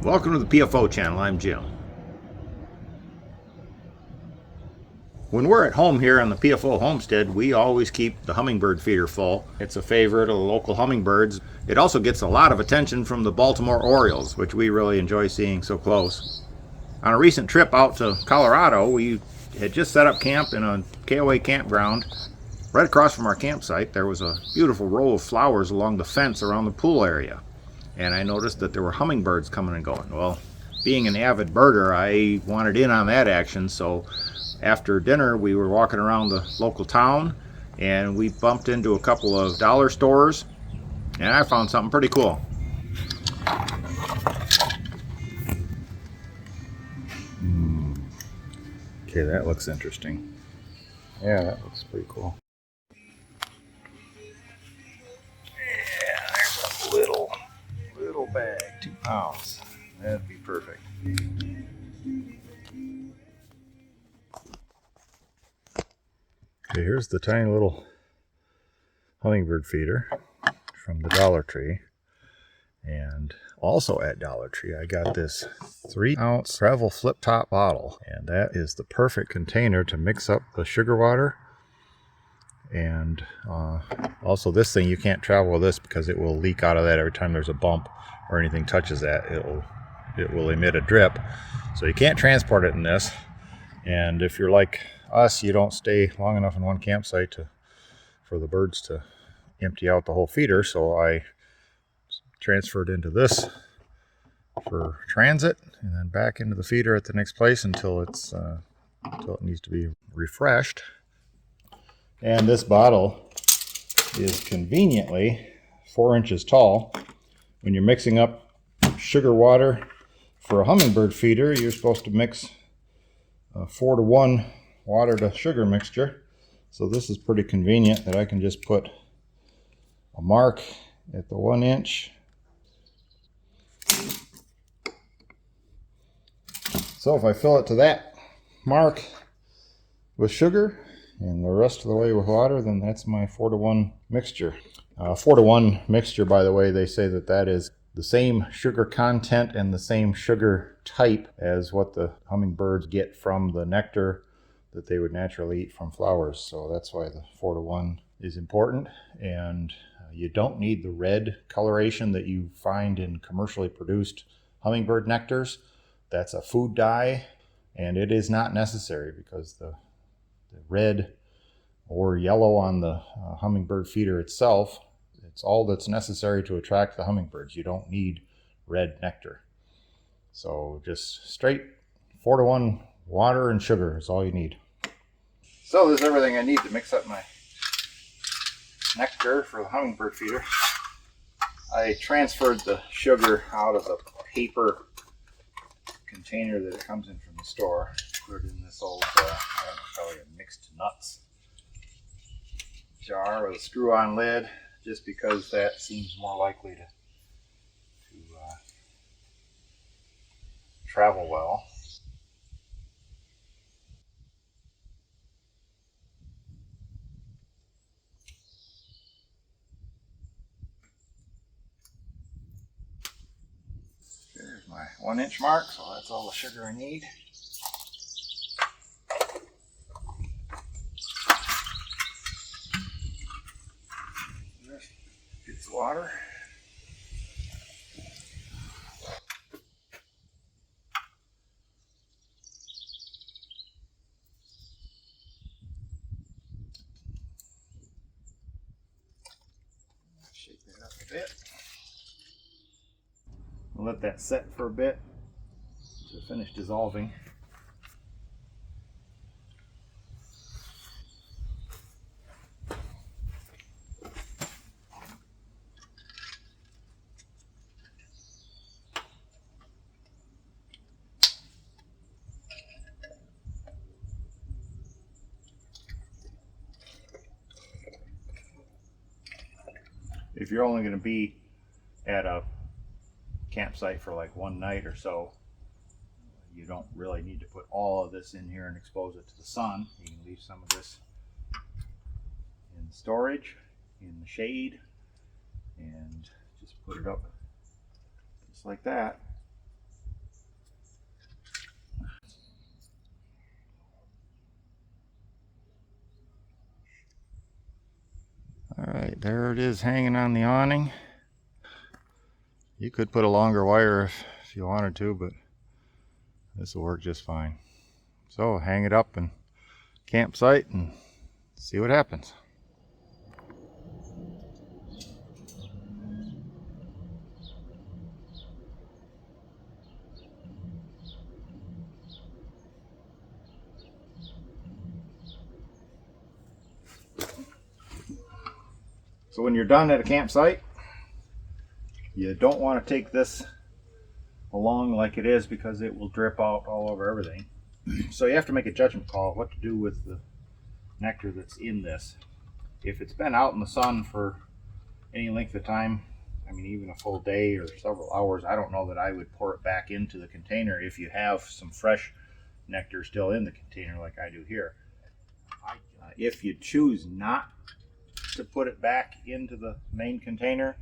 Welcome to the PFO channel. I'm Jim. When we're at home here on the PFO homestead, we always keep the hummingbird feeder full. It's a favorite of the local hummingbirds. It also gets a lot of attention from the Baltimore Orioles, which we really enjoy seeing so close. On a recent trip out to Colorado, we had just set up camp in a KOA campground. Right across from our campsite, there was a beautiful row of flowers along the fence around the pool area. And I noticed that there were hummingbirds coming and going. Well, being an avid birder, I wanted in on that action, so after dinner we were walking around the local town and we bumped into a couple of dollar stores and I found something pretty cool. Okay, that looks interesting. Yeah, that looks pretty cool. Yeah, there's a little bag, 2 pounds. That'd be perfect. Okay, here's the tiny little hummingbird feeder from the Dollar Tree. And also at Dollar Tree, I got this 3-ounce travel flip top bottle. And that is the perfect container to mix up the sugar water. And also this thing, you can't travel with this because it will leak out of that every time there's a bump or anything touches that. It will emit a drip. So you can't transport it in this. And if you're like us, you don't stay long enough in one campsite for the birds to empty out the whole feeder. So I transferred into this for transit and then back into the feeder at the next place until it needs to be refreshed. And this bottle is conveniently 4 inches tall. When you're mixing up sugar water for a hummingbird feeder, you're supposed to mix 4-to-1 water to sugar mixture. So this is pretty convenient that I can just put a mark at the 1 inch. So if I fill it to that mark with sugar and the rest of the way with water, then that's my 4-to-1 mixture. 4-to-1 mixture, by the way, they say that is the same sugar content and the same sugar type as what the hummingbirds get from the nectar that they would naturally eat from flowers. So that's why the 4-to-1 is important. And you don't need the red coloration that you find in commercially produced hummingbird nectars. That's a food dye, and it is not necessary because the red or yellow on the hummingbird feeder itself, it's all that's necessary to attract the hummingbirds. You don't need red nectar. So just straight 4-to-1 water and sugar is all you need. So there's everything I need to mix up my nectar for the hummingbird feeder. I transferred the sugar out of the paper container that it comes in from the store. Put it in this old, I don't know, probably a mixed nuts jar with a screw-on lid, just because that seems more likely to travel well. There's my 1 inch mark, so that's all the sugar I need. Gets water. Shake that up a bit. We'll let that set for a bit to finish dissolving. If you're only going to be at a campsite for like one night or so, you don't really need to put all of this in here and expose it to the sun. You can leave some of this in storage, in the shade, and just put it up just like that. right, there it is hanging on the awning. You could put a longer wire if you wanted to, but this will work just fine. So hang it up in campsite and see what happens. So when you're done at a campsite, you don't want to take this along like it is because it will drip out all over everything. So you have to make a judgment call what to do with the nectar that's in this. If it's been out in the sun for any length of time, I mean even a full day or several hours, I don't know that I would pour it back into the container if you have some fresh nectar still in the container like I do here. If you choose not to put it back into the main container,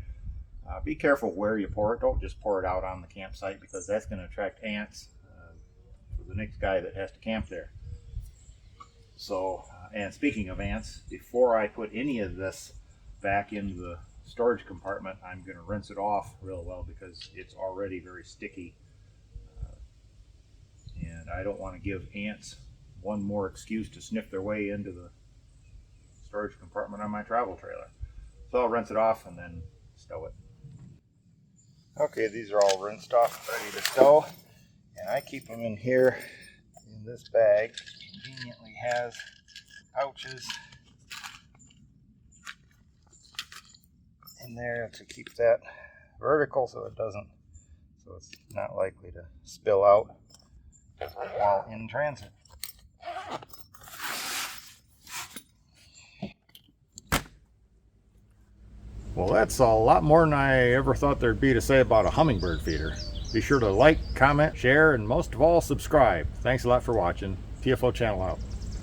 be careful where you pour it. Don't just pour it out on the campsite because that's going to attract ants for the next guy that has to camp there. So, and speaking of ants, before I put any of this back into the storage compartment, I'm going to rinse it off real well because it's already very sticky. And I don't want to give ants one more excuse to sniff their way into the storage compartment on my travel trailer. So I'll rinse it off and then stow it. Okay, these are all rinsed off, ready to stow, and I keep them in here in this bag. It conveniently has pouches in there to keep that vertical so it's not likely to spill out while in transit. Well, that's a lot more than I ever thought there'd be to say about a hummingbird feeder. Be sure to like, comment, share, and most of all, subscribe. Thanks a lot for watching. TFO channel out.